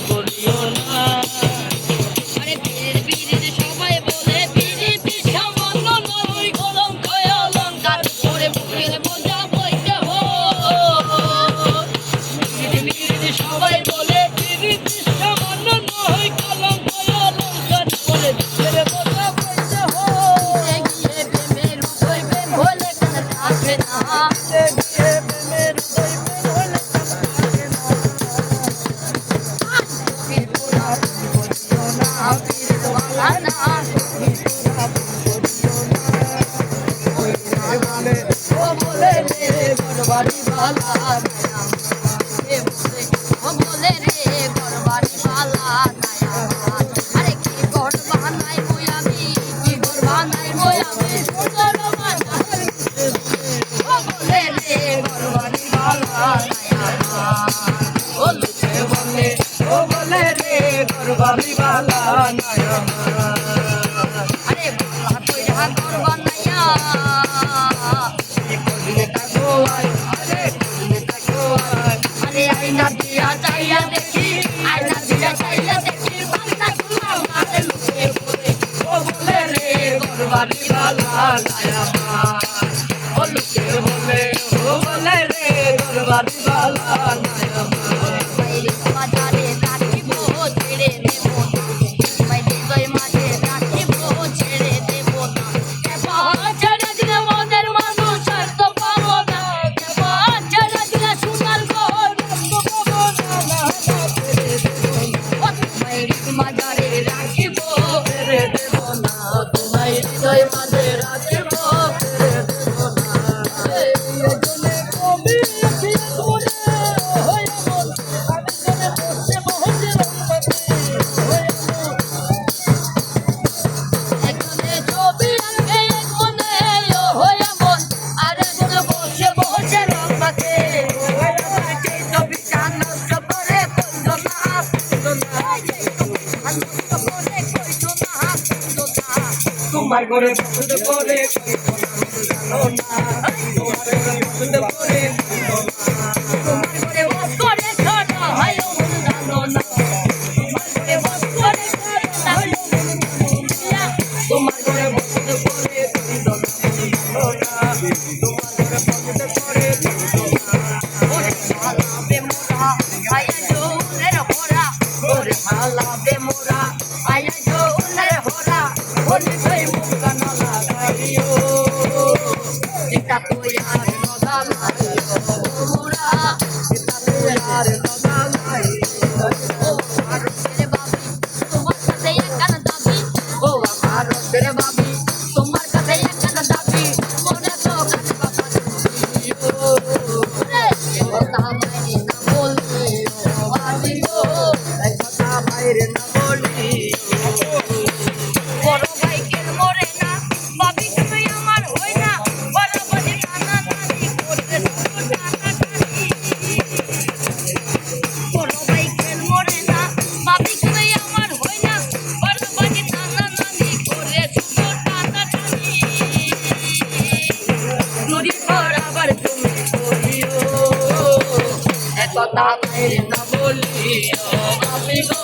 করিও না। আরে বীর বীর সবাই বলে বিজেপি সামান্য নয় কলঙ্ক অলঙ্কার করে বুকের বোঝা বইতে হো। বীর বীর সবাই বলে বিজেপি সামান্য নয় কলঙ্ক অলঙ্কার করে বুকের বোঝা বইতে হো। গিয়ে প্রেমের উদয় প্রেম হলে কেন থাকে না, গিয়ে প্রেমের উদয় প্রেম হলে কেন বাড়ি বালা নায়া আরে বালা কইরা ঘর বানাইয়া কইলে তাকো আরে কইলে তাকো আরে আইনা দিয়া চাইয়া দেখি, আইনা দিয়া চাইয়া দেখি বান্দা কুলা মারে লুকে পড়ে ও বলে রে ঘর বাড়ি বালা নায়া ও লুকে বলে ও বলে রে ঘর বাড়ি বালা নায়া বাইরে বাজারে রাখিব ছেড়ে দেব না, বাইরে গই মাঝে রাখিব ছেড়ে দেব না। ছেড়ে দিলে মনের মানুষ আর তো পাবো না, ছেড়ে দিলে সোনার ঘর বাইরে বাজারে রাখিব ছেড়ে দেব না, তোমায় হৃদয় মাঝে রাখিব ছেড়ে দেব না। তোমার ঘরে পছন্দ করে তোমার ঘরে পছন্দ করে তোমার ঘরে বস করে ছোট হয় জানো না, তোমার ঘরে বস করে ছোট হয় তোমার ঘরে পছন্দ করে জানো না, তোমার ঘরে পছন্দ করে ওরে ভালা বেমোরা আয়া জোরের ভরা, ওরে ভালা বেমোরা আয়া জোরের ভরা ওরে কই মুখা না লাগাইও এটা তো यार নদা লাইও মোরা, এটা তো यार নদা লাইও ও আমার রে বাবি তোমার কাছে একখানা দাবি, ও আমার রে বাবি তোমার কাছে একখানা দাবি মনে তো কাছে বাবা দিও রে কথা বাইরে না বলিও বাবি গো কথা বাইরে না বলিও। বড় ভাই কেন মরে না বাবি তুমি আমার হই না, বড় বাজি টানা টানি করতে টানা টানি, বড় ভাই কেন মরে না বাবি তুমি আমার হই না, বড় বাজি টানা টানি করে টানা টানি। নুরি বরাবর তুমি করিও কথা বাইরে না বলিও বাবি গো